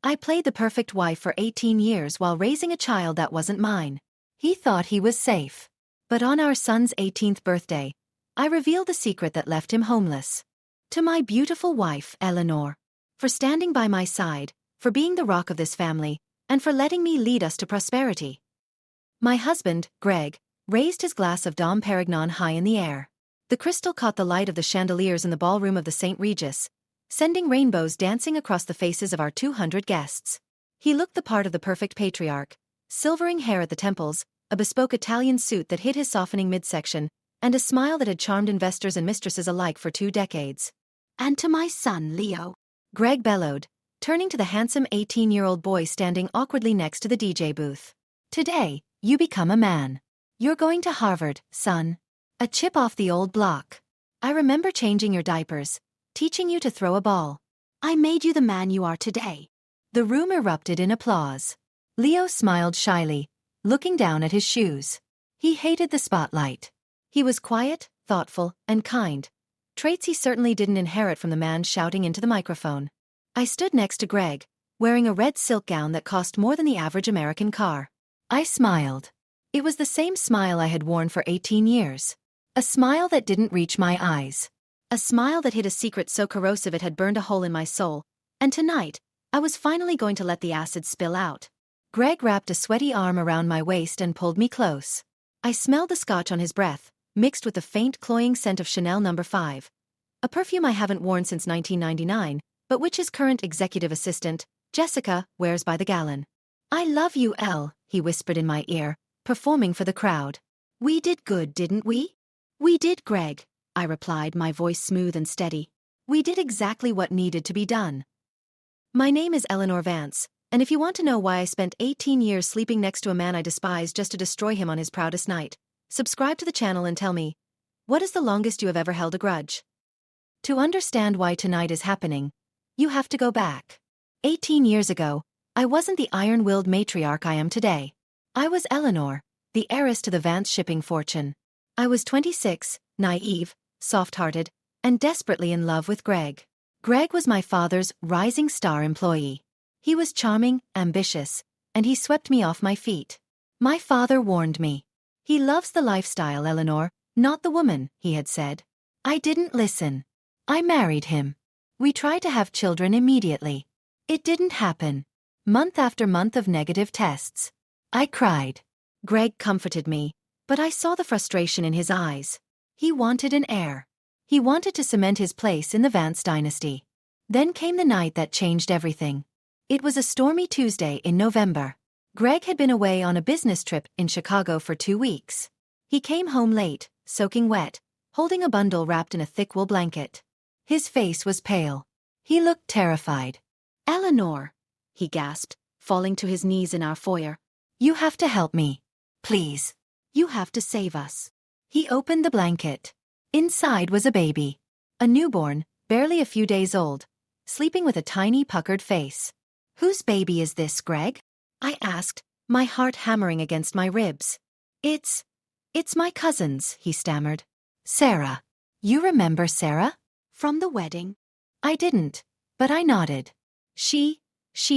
I played the perfect wife for 18 years while raising a child that wasn't mine. He thought he was safe. But on our son's 18th birthday, I revealed the secret that left him homeless. To my beautiful wife, Eleanor, for standing by my side, for being the rock of this family, and for letting me lead us to prosperity. My husband, Greg, raised his glass of Dom Perignon high in the air. The crystal caught the light of the chandeliers in the ballroom of the St. Regis, sending rainbows dancing across the faces of our 200 guests. He looked the part of the perfect patriarch, silvering hair at the temples, a bespoke Italian suit that hid his softening midsection, and a smile that had charmed investors and mistresses alike for 2 decades. "And to my son, Leo," Greg bellowed, turning to the handsome 18-year-old boy standing awkwardly next to the DJ booth. "Today, you become a man. You're going to Harvard, son. A chip off the old block. I remember changing your diapers, teaching you to throw a ball. I made you the man you are today." The room erupted in applause. Leo smiled shyly, looking down at his shoes. He hated the spotlight. He was quiet, thoughtful, and kind, traits he certainly didn't inherit from the man shouting into the microphone. I stood next to Greg, wearing a red silk gown that cost more than the average American car. I smiled. It was the same smile I had worn for 18 years. A smile that didn't reach my eyes. A smile that hid a secret so corrosive it had burned a hole in my soul, and tonight, I was finally going to let the acid spill out. Greg wrapped a sweaty arm around my waist and pulled me close. I smelled the scotch on his breath, mixed with the faint, cloying scent of Chanel No. 5. A perfume I haven't worn since 1999, but which his current executive assistant, Jessica, wears by the gallon. "I love you, Elle," he whispered in my ear, performing for the crowd. "We did good, didn't we?" "We did, Greg," I replied, my voice smooth and steady. "We did exactly what needed to be done." My name is Eleanor Vance, and if you want to know why I spent 18 years sleeping next to a man I despise just to destroy him on his proudest night, subscribe to the channel and tell me, what is the longest you have ever held a grudge? To understand why tonight is happening, you have to go back. 18 years ago, I wasn't the iron-willed matriarch I am today. I was Eleanor, the heiress to the Vance shipping fortune. I was 26, naive, soft-hearted, and desperately in love with Greg. Greg was my father's rising star employee. He was charming, ambitious, and he swept me off my feet. My father warned me. "He loves the lifestyle, Eleanor, not the woman," he had said. I didn't listen. I married him. We tried to have children immediately. It didn't happen. Month after month of negative tests. I cried. Greg comforted me, but I saw the frustration in his eyes. He wanted an heir. He wanted to cement his place in the Vance dynasty. Then came the night that changed everything. It was a stormy Tuesday in November. Greg had been away on a business trip in Chicago for 2 weeks. He came home late, soaking wet, holding a bundle wrapped in a thick wool blanket. His face was pale. He looked terrified. "Eleanor," he gasped, falling to his knees in our foyer. "You have to help me. Please. You have to save us." He opened the blanket. Inside was a baby. A newborn, barely a few days old, sleeping with a tiny puckered face. "Whose baby is this, Greg?" I asked, my heart hammering against my ribs. It's my cousin's," he stammered. "Sarah. You remember Sarah? From the wedding?" I didn't, but I nodded. She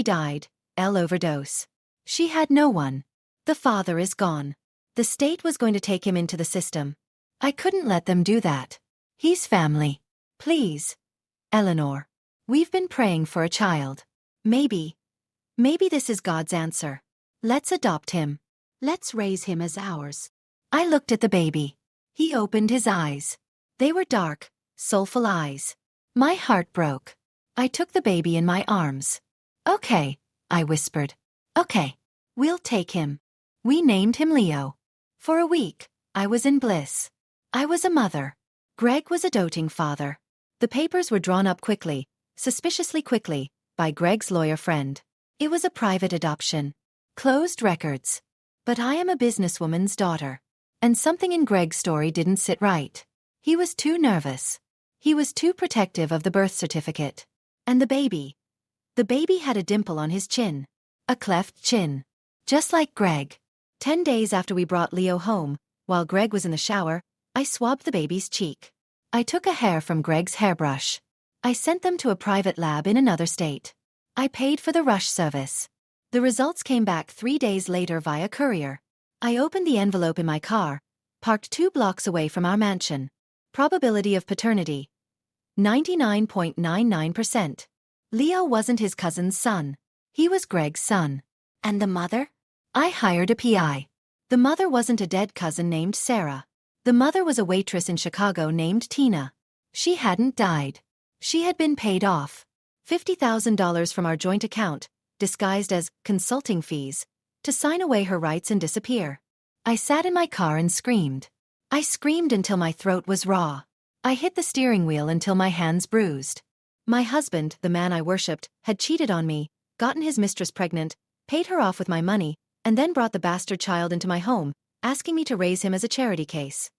died, overdose. She had no one. The father is gone. The state was going to take him into the system. I couldn't let them do that. He's family. Please. Eleanor. We've been praying for a child. Maybe this is God's answer. Let's adopt him. Let's raise him as ours. I looked at the baby. He opened his eyes. They were dark, soulful eyes. My heart broke. I took the baby in my arms. "Okay," I whispered. "Okay. We'll take him." We named him Leo. For a week, I was in bliss. I was a mother. Greg was a doting father. The papers were drawn up quickly, suspiciously quickly, by Greg's lawyer friend. It was a private adoption. Closed records. But I am a businesswoman's daughter. And something in Greg's story didn't sit right. He was too nervous. He was too protective of the birth certificate. And the baby had a dimple on his chin. A cleft chin. Just like Greg. 10 days after we brought Leo home, while Greg was in the shower, I swabbed the baby's cheek. I took a hair from Greg's hairbrush. I sent them to a private lab in another state. I paid for the rush service. The results came back 3 days later via courier. I opened the envelope in my car, parked 2 blocks away from our mansion. Probability of paternity: 99.99%. Leo wasn't his cousin's son. He was Greg's son. And the mother? I hired a PI. The mother wasn't a dead cousin named Sarah. The mother was a waitress in Chicago named Tina. She hadn't died. She had been paid off $50,000 from our joint account, disguised as consulting fees, to sign away her rights and disappear. I sat in my car and screamed. I screamed until my throat was raw. I hit the steering wheel until my hands bruised. My husband, the man I worshipped, had cheated on me, gotten his mistress pregnant, paid her off with my money, and then brought the bastard child into my home, asking me to raise him as a charity case.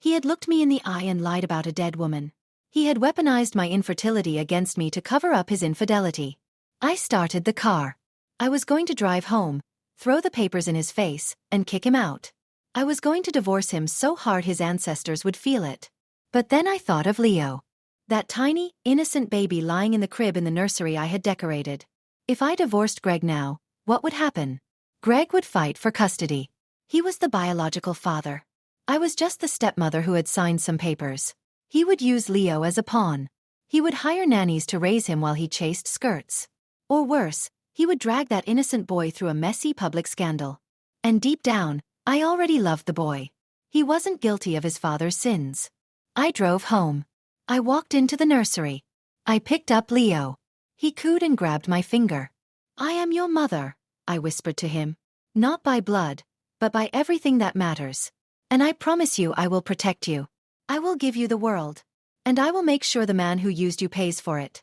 He had looked me in the eye and lied about a dead woman. He had weaponized my infertility against me to cover up his infidelity. I started the car. I was going to drive home, throw the papers in his face, and kick him out. I was going to divorce him so hard his ancestors would feel it. But then I thought of Leo. That tiny, innocent baby lying in the crib in the nursery I had decorated. If I divorced Greg now, what would happen? Greg would fight for custody. He was the biological father. I was just the stepmother who had signed some papers. He would use Leo as a pawn. He would hire nannies to raise him while he chased skirts. Or worse, he would drag that innocent boy through a messy public scandal. And deep down, I already loved the boy. He wasn't guilty of his father's sins. I drove home. I walked into the nursery. I picked up Leo. He cooed and grabbed my finger. "I am your mother," I whispered to him. "Not by blood, but by everything that matters. And I promise you I will protect you. I will give you the world. And I will make sure the man who used you pays for it."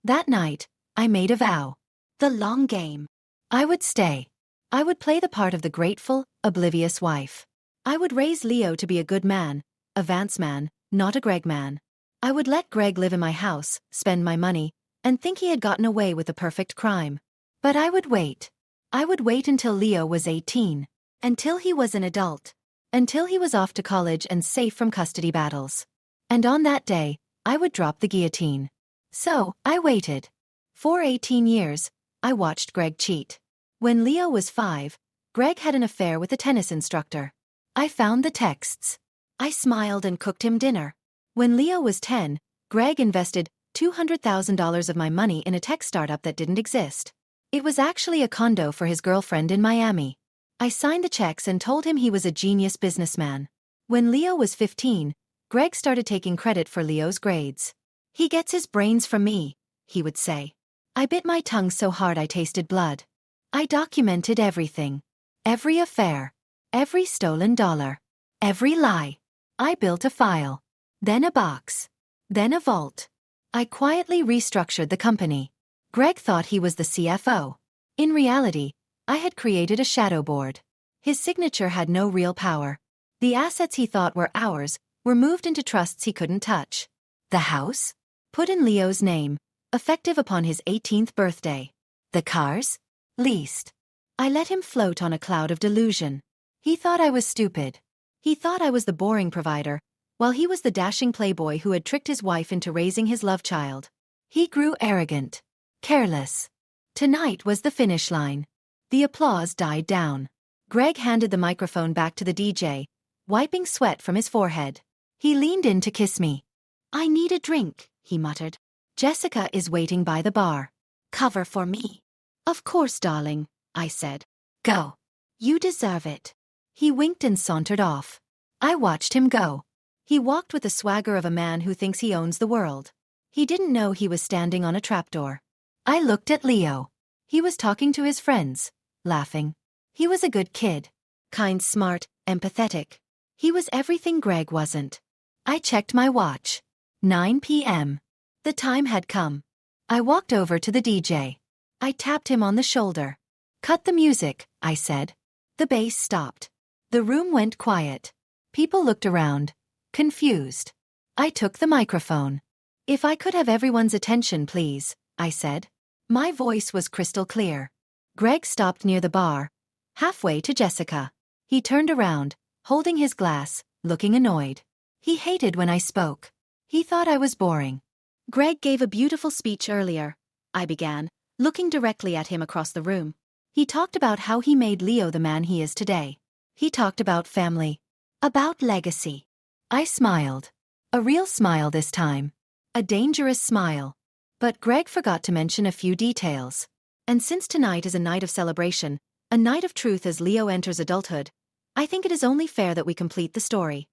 That night, I made a vow. The long game. I would stay. I would play the part of the grateful, oblivious wife. I would raise Leo to be a good man, a Vance man, not a Greg man. I would let Greg live in my house, spend my money, and think he had gotten away with the perfect crime. But I would wait. I would wait until Leo was 18. Until he was an adult. Until he was off to college and safe from custody battles. And on that day, I would drop the guillotine. So, I waited. For 18 years, I watched Greg cheat. When Leo was 5, Greg had an affair with a tennis instructor. I found the texts. I smiled and cooked him dinner. When Leo was 10, Greg invested $200,000 of my money in a tech startup that didn't exist. It was actually a condo for his girlfriend in Miami. I signed the checks and told him he was a genius businessman. When Leo was 15, Greg started taking credit for Leo's grades. "He gets his brains from me," he would say. I bit my tongue so hard I tasted blood. I documented everything. Every affair. Every stolen dollar. Every lie. I built a file. Then a box. Then a vault. I quietly restructured the company. Greg thought he was the CFO. In reality, I had created a shadow board. His signature had no real power. The assets he thought were ours were moved into trusts he couldn't touch. The house? Put in Leo's name, effective upon his 18th birthday. The cars? Leased. I let him float on a cloud of delusion. He thought I was stupid. He thought I was the boring provider, while he was the dashing playboy who had tricked his wife into raising his love child. He grew arrogant. Careless. Tonight was the finish line. The applause died down. Greg handed the microphone back to the DJ, wiping sweat from his forehead. He leaned in to kiss me. "I need a drink," he muttered. "Jessica is waiting by the bar. Cover for me." "Of course, darling," I said. "Go. You deserve it." He winked and sauntered off. I watched him go. He walked with the swagger of a man who thinks he owns the world. He didn't know he was standing on a trapdoor. I looked at Leo. He was talking to his friends, laughing. He was a good kid. Kind, smart, empathetic. He was everything Greg wasn't. I checked my watch. 9 p.m. The time had come. I walked over to the DJ. I tapped him on the shoulder. "Cut the music," I said. The bass stopped. The room went quiet. People looked around, confused. I took the microphone. "If I could have everyone's attention, please," I said. My voice was crystal clear. Greg stopped near the bar, halfway to Jessica. He turned around, holding his glass, looking annoyed. He hated when I spoke. He thought I was boring. "Greg gave a beautiful speech earlier," I began, looking directly at him across the room. He talked about how he made Leo the man he is today. He talked about family, about legacy. I smiled. A real smile this time. A dangerous smile. But Greg forgot to mention a few details. And since tonight is a night of celebration, a night of truth as Leo enters adulthood, I think it is only fair that we complete the story.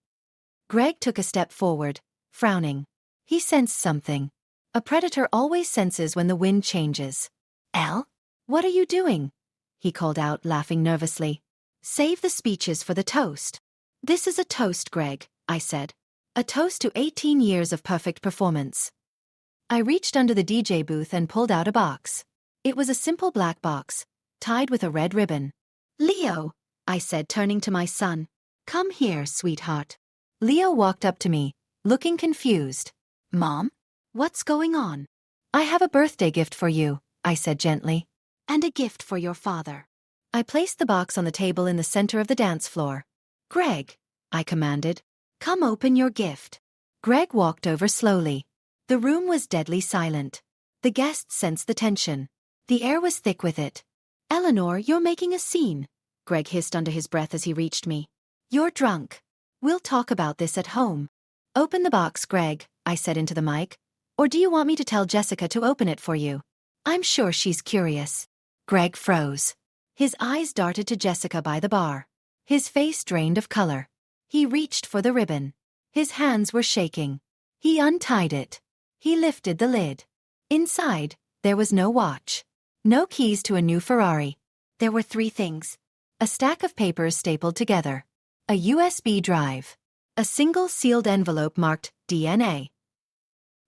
Greg took a step forward, frowning. He sensed something. A predator always senses when the wind changes. "Elle? What are you doing?" he called out, laughing nervously. "Save the speeches for the toast." "This is a toast, Greg," I said. "A toast to 18 years of perfect performance." I reached under the DJ booth and pulled out a box. It was a simple black box, tied with a red ribbon. "Leo," I said, turning to my son. "Come here, sweetheart." Leo walked up to me, looking confused. "Mom? What's going on?" "I have a birthday gift for you," I said gently. "And a gift for your father." I placed the box on the table in the center of the dance floor. "Greg," I commanded, "come open your gift." Greg walked over slowly. The room was deadly silent. The guests sensed the tension. The air was thick with it. "Eleanor, you're making a scene," Greg hissed under his breath as he reached me. "You're drunk. We'll talk about this at home." "Open the box, Greg," I said into the mic. "Or do you want me to tell Jessica to open it for you? I'm sure she's curious." Greg froze. His eyes darted to Jessica by the bar. His face drained of color. He reached for the ribbon. His hands were shaking. He untied it. He lifted the lid. Inside, there was no watch. No keys to a new Ferrari. There were 3 things. A stack of papers stapled together. A USB drive. A single sealed envelope marked DNA.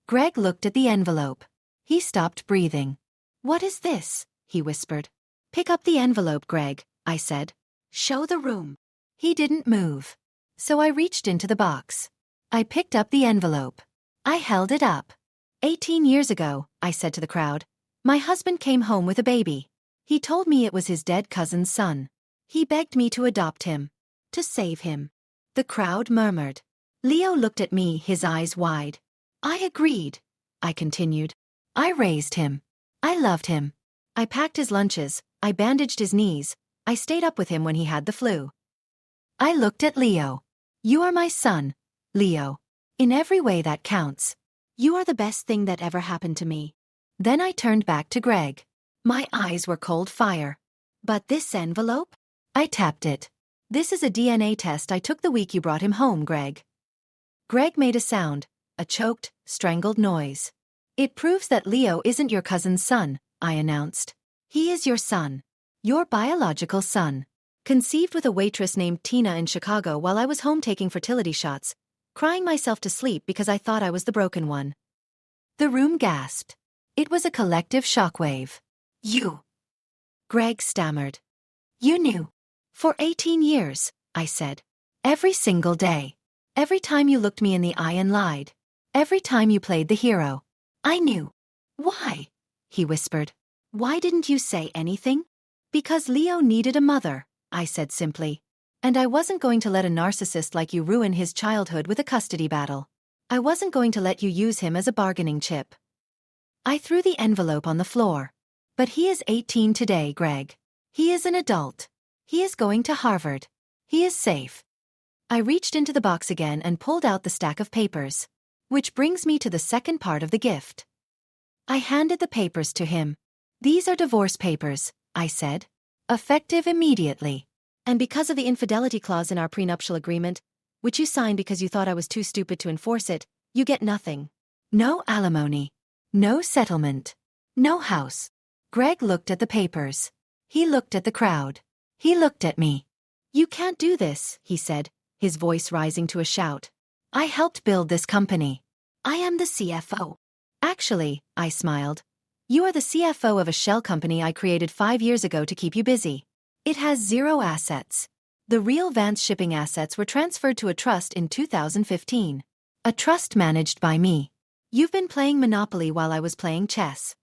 Greg looked at the envelope. He stopped breathing. "What is this?" he whispered. "Pick up the envelope, Greg," I said. "Show the room." He didn't move. So I reached into the box. I picked up the envelope. I held it up. 18 years ago, I said to the crowd, my husband came home with a baby. He told me it was his dead cousin's son. He begged me to adopt him. To save him. The crowd murmured. Leo looked at me, his eyes wide. I agreed. I continued. I raised him. I loved him. I packed his lunches, I bandaged his knees, I stayed up with him when he had the flu. I looked at Leo. You are my son, Leo. In every way that counts. You are the best thing that ever happened to me. Then I turned back to Greg. My eyes were cold fire. But this envelope? I tapped it. This is a DNA test I took the week you brought him home, Greg. Greg made a sound, a choked, strangled noise. It proves that Leo isn't your cousin's son, I announced. He is your son. Your biological son. Conceived with a waitress named Tina in Chicago while I was home taking fertility shots, crying myself to sleep because I thought I was the broken one. The room gasped. It was a collective shockwave. You. Greg stammered. You knew. For 18 years, I said. Every single day. Every time you looked me in the eye and lied. Every time you played the hero. I knew. Why? He whispered. Why didn't you say anything? Because Leo needed a mother, I said simply. And I wasn't going to let a narcissist like you ruin his childhood with a custody battle. I wasn't going to let you use him as a bargaining chip. I threw the envelope on the floor. But he is 18 today, Greg. He is an adult. He is going to Harvard. He is safe. I reached into the box again and pulled out the stack of papers. Which brings me to the second part of the gift. I handed the papers to him. These are divorce papers, I said. Effective immediately. And because of the infidelity clause in our prenuptial agreement, which you signed because you thought I was too stupid to enforce it, you get nothing. No alimony. No settlement. No house. Greg looked at the papers. He looked at the crowd. He looked at me. You can't do this, he said, his voice rising to a shout. I helped build this company. I am the CFO. Actually, I smiled. You are the CFO of a shell company I created 5 years ago to keep you busy. It has 0 assets. The real Vance shipping assets were transferred to a trust in 2015. A trust managed by me. You've been playing Monopoly while I was playing chess.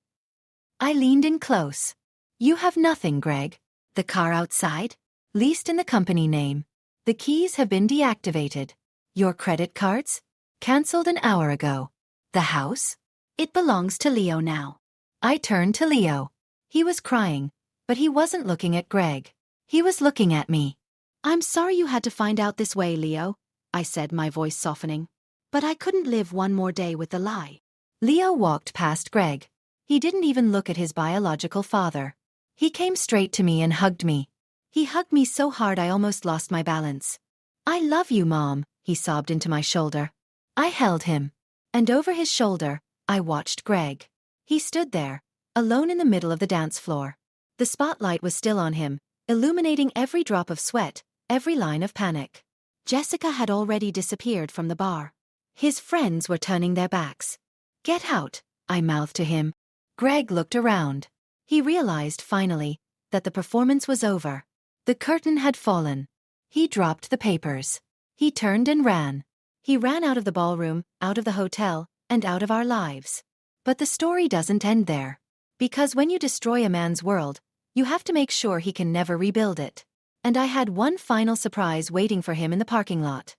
I leaned in close. You have nothing, Greg. The car outside? Leased in the company name. The keys have been deactivated. Your credit cards? Cancelled an hour ago. The house? It belongs to Leo now. I turned to Leo. He was crying, but he wasn't looking at Greg. He was looking at me. "I'm sorry you had to find out this way, Leo," I said, my voice softening. "But I couldn't live one more day with the lie." Leo walked past Greg. He didn't even look at his biological father. He came straight to me and hugged me. He hugged me so hard I almost lost my balance. "I love you, Mom," he sobbed into my shoulder. I held him. And over his shoulder, I watched Greg. He stood there, alone in the middle of the dance floor. The spotlight was still on him, illuminating every drop of sweat, every line of panic. Jessica had already disappeared from the bar. His friends were turning their backs. "Get out," I mouthed to him. Greg looked around. He realized, finally, that the performance was over. The curtain had fallen. He dropped the papers. He turned and ran. He ran out of the ballroom, out of the hotel, and out of our lives. But the story doesn't end there. Because when you destroy a man's world, you have to make sure he can never rebuild it. And I had one final surprise waiting for him in the parking lot.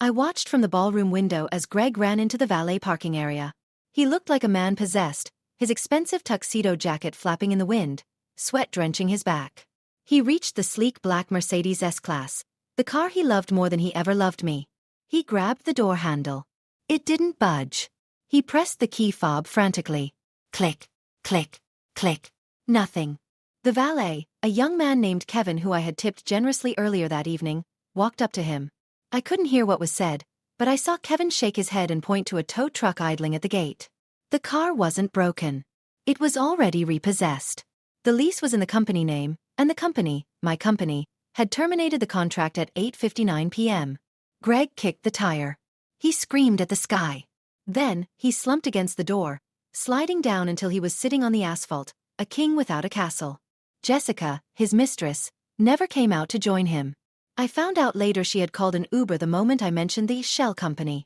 I watched from the ballroom window as Greg ran into the valet parking area. He looked like a man possessed, his expensive tuxedo jacket flapping in the wind, sweat drenching his back. He reached the sleek black Mercedes S-Class, the car he loved more than he ever loved me. He grabbed the door handle. It didn't budge. He pressed the key fob frantically. Click, click, click. Nothing. The valet, a young man named Kevin who I had tipped generously earlier that evening, walked up to him. I couldn't hear what was said, but I saw Kevin shake his head and point to a tow truck idling at the gate. The car wasn't broken. It was already repossessed. The lease was in the company name, and the company, my company, had terminated the contract at 8:59 p.m. Greg kicked the tire. He screamed at the sky. Then, he slumped against the door, sliding down until he was sitting on the asphalt, a king without a castle. Jessica, his mistress, never came out to join him. I found out later she had called an Uber the moment I mentioned the shell company.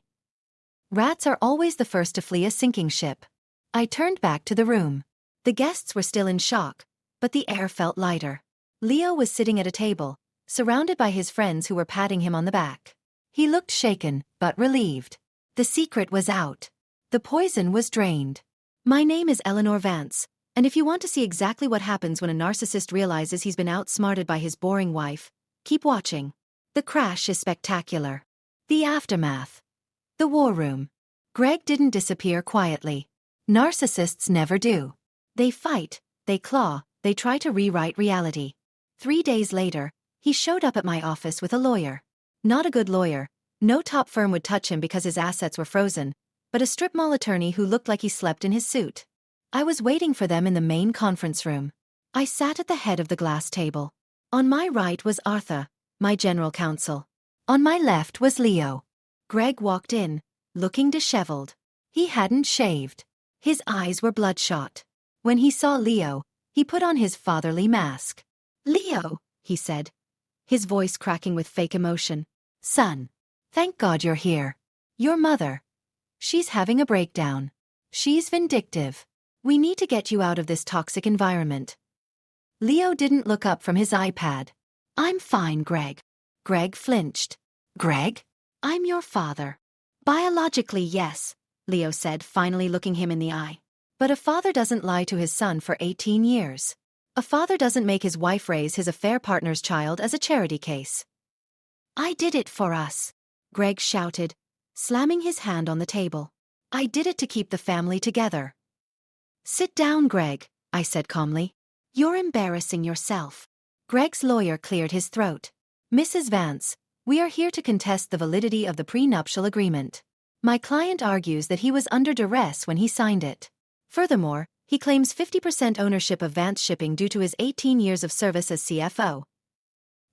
Rats are always the first to flee a sinking ship. I turned back to the room. The guests were still in shock, but the air felt lighter. Leo was sitting at a table, surrounded by his friends who were patting him on the back. He looked shaken, but relieved. The secret was out. The poison was drained. My name is Eleanor Vance, and if you want to see exactly what happens when a narcissist realizes he's been outsmarted by his boring wife, keep watching. The crash is spectacular. The aftermath. The war room. Greg didn't disappear quietly. Narcissists never do. They fight, they claw, they try to rewrite reality. 3 days later, he showed up at my office with a lawyer. Not a good lawyer. No top firm would touch him because his assets were frozen, but a strip mall attorney who looked like he slept in his suit. I was waiting for them in the main conference room. I sat at the head of the glass table. On my right was Arthur, my general counsel. On my left was Leo. Greg walked in, looking disheveled. He hadn't shaved. His eyes were bloodshot. When he saw Leo, he put on his fatherly mask. "Leo," he said, his voice cracking with fake emotion. "Son, thank God you're here. Your mother. She's having a breakdown. She's vindictive. We need to get you out of this toxic environment." Leo didn't look up from his iPad. "I'm fine, Greg." Greg flinched. "Greg? I'm your father." "Biologically, yes," Leo said, finally looking him in the eye. "But a father doesn't lie to his son for 18 years. A father doesn't make his wife raise his affair partner's child as a charity case." "I did it for us," Greg shouted, slamming his hand on the table. "I did it to keep the family together." "Sit down, Greg," I said calmly. "You're embarrassing yourself." Greg's lawyer cleared his throat. "Mrs. Vance, we are here to contest the validity of the prenuptial agreement. My client argues that he was under duress when he signed it. Furthermore, he claims 50% ownership of Vance Shipping due to his 18 years of service as CFO."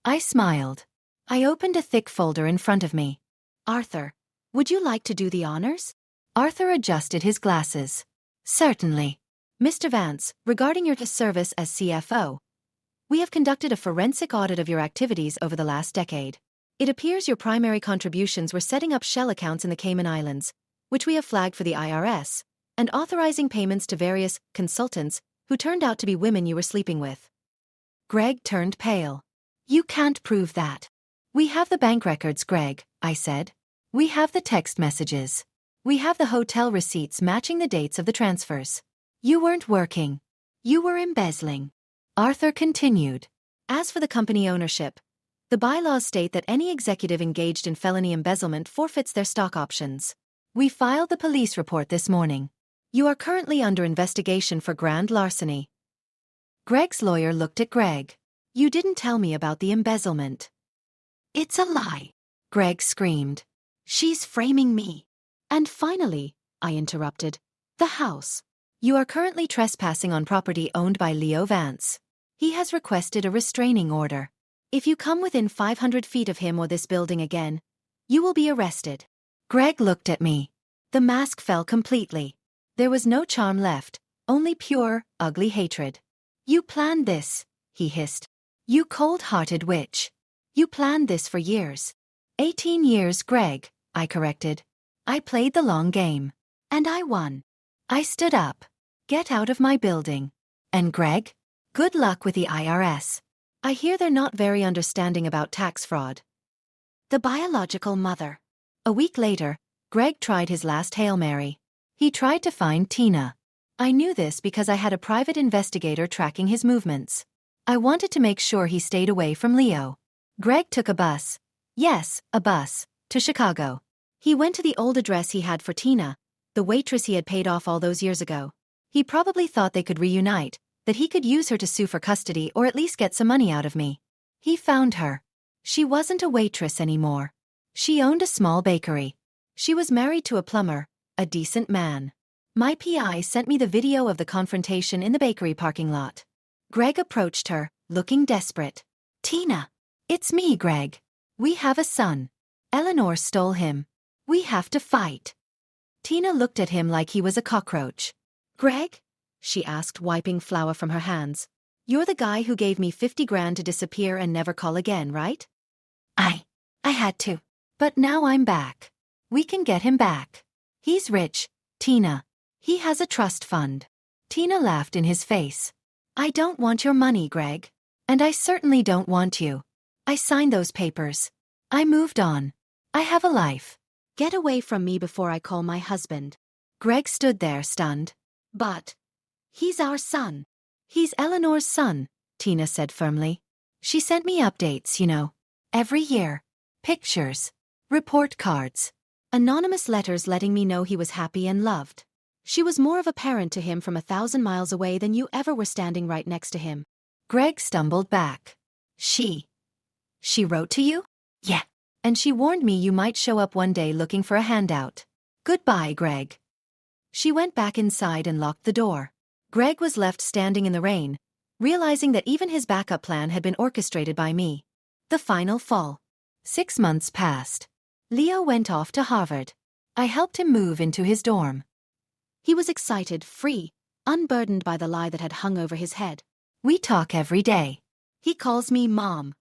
I smiled. I opened a thick folder in front of me. "Arthur, would you like to do the honors?" Arthur adjusted his glasses. "Certainly. Mr. Vance, regarding your service as CFO, we have conducted a forensic audit of your activities over the last decade. It appears your primary contributions were setting up shell accounts in the Cayman Islands, which we have flagged for the IRS, and authorizing payments to various consultants who turned out to be women you were sleeping with." Greg turned pale. "You can't prove that." "We have the bank records, Greg," I said. "We have the text messages. We have the hotel receipts matching the dates of the transfers. You weren't working. You were embezzling. Arthur continued. As for the company ownership, the bylaws state that any executive engaged in felony embezzlement forfeits their stock options. We filed the police report this morning. You are currently under investigation for grand larceny. Greg's lawyer looked at Greg. You didn't tell me about the embezzlement. It's a lie, Greg screamed. She's framing me. And finally, I interrupted, the house. You are currently trespassing on property owned by Leo Vance. He has requested a restraining order. If you come within 500 feet of him or this building again, you will be arrested. Greg looked at me. The mask fell completely. There was no charm left, only pure, ugly hatred. You planned this, he hissed. You cold-hearted witch. You planned this for years. 18 years, Greg, I corrected. I played the long game. And I won. I stood up. Get out of my building. And Greg? Good luck with the IRS. I hear they're not very understanding about tax fraud. The biological mother. A week later, Greg tried his last Hail Mary. He tried to find Tina. I knew this because I had a private investigator tracking his movements. I wanted to make sure he stayed away from Leo. Greg took a bus. Yes, a bus. To Chicago. He went to the old address he had for Tina, the waitress he had paid off all those years ago. He probably thought they could reunite, that he could use her to sue for custody or at least get some money out of me. He found her. She wasn't a waitress anymore. She owned a small bakery. She was married to a plumber, a decent man. My PI sent me the video of the confrontation in the bakery parking lot. Greg approached her, looking desperate. Tina. It's me, Greg. We have a son. Eleanor stole him. We have to fight. Tina looked at him like he was a cockroach. Greg? She asked, wiping flour from her hands. You're the guy who gave me 50 grand to disappear and never call again, right? I had to. But now I'm back. We can get him back. He's rich, Tina. He has a trust fund. Tina laughed in his face. I don't want your money, Greg. And I certainly don't want you. I signed those papers. I moved on. I have a life. Get away from me before I call my husband. Greg stood there, stunned. But he's our son. He's Eleanor's son, Tina said firmly. She sent me updates, you know. Every year. Pictures. Report cards. Anonymous letters letting me know he was happy and loved. She was more of a parent to him from 1,000 miles away than you ever were standing right next to him. Greg stumbled back. She wrote to you? Yeah. And she warned me you might show up one day looking for a handout. Goodbye, Greg. She went back inside and locked the door. Greg was left standing in the rain, realizing that even his backup plan had been orchestrated by me. The final fall. 6 months passed. Leo went off to Harvard. I helped him move into his dorm. He was excited, free, unburdened by the lie that had hung over his head. We talk every day. He calls me Mom.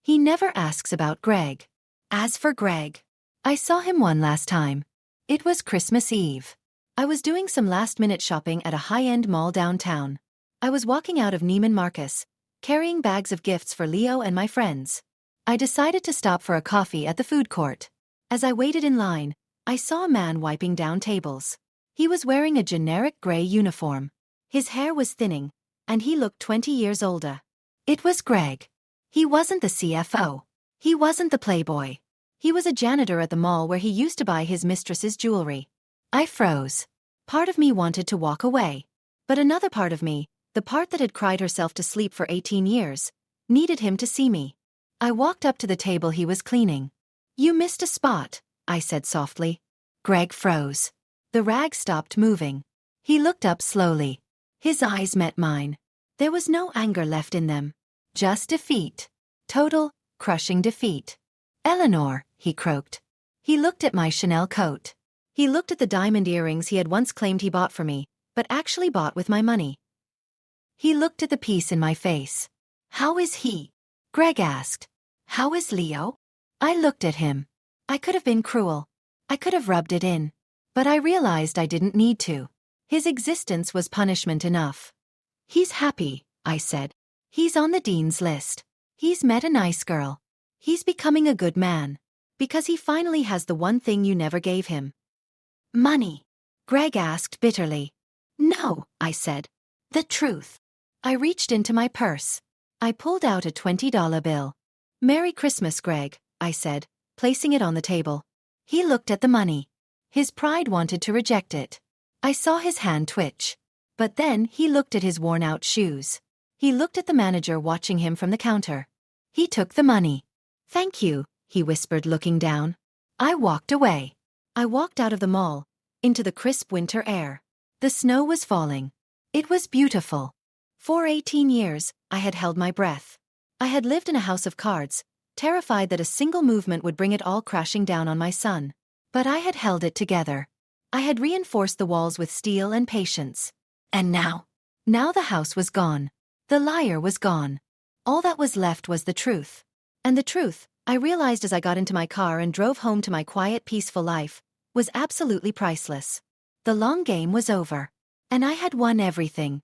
He never asks about Greg. As for Greg, I saw him one last time. It was Christmas Eve. I was doing some last-minute shopping at a high-end mall downtown. I was walking out of Neiman Marcus, carrying bags of gifts for Leo and my friends. I decided to stop for a coffee at the food court. As I waited in line, I saw a man wiping down tables. He was wearing a generic gray uniform. His hair was thinning, and he looked 20 years older. It was Greg. He wasn't the CFO. He wasn't the playboy. He was a janitor at the mall where he used to buy his mistress's jewelry. I froze. Part of me wanted to walk away. But another part of me, the part that had cried herself to sleep for 18 years, needed him to see me. I walked up to the table he was cleaning. You missed a spot, I said softly. Greg froze. The rag stopped moving. He looked up slowly. His eyes met mine. There was no anger left in them. Just defeat. Total, crushing defeat. Eleanor, he croaked. He looked at my Chanel coat. He looked at the diamond earrings he had once claimed he bought for me, but actually bought with my money. He looked at the piece in my face. How is he? Greg asked. How is Leo? I looked at him. I could have been cruel. I could have rubbed it in. But I realized I didn't need to. His existence was punishment enough. He's happy, I said. He's on the dean's list. He's met a nice girl. He's becoming a good man. Because he finally has the one thing you never gave him. Money. Greg asked bitterly. No, I said. The truth. I reached into my purse. I pulled out a $20 bill. "Merry Christmas, Greg," I said, placing it on the table. He looked at the money. His pride wanted to reject it. I saw his hand twitch. But then he looked at his worn-out shoes. He looked at the manager watching him from the counter. He took the money. "Thank you," he whispered, looking down. I walked away. I walked out of the mall, into the crisp winter air. The snow was falling. It was beautiful. For 18 years, I had held my breath. I had lived in a house of cards, terrified that a single movement would bring it all crashing down on my son. But I had held it together. I had reinforced the walls with steel and patience. And now the house was gone. The liar was gone. All that was left was the truth. And the truth, I realized as I got into my car and drove home to my quiet, peaceful life, was absolutely priceless. The long game was over. And I had won everything.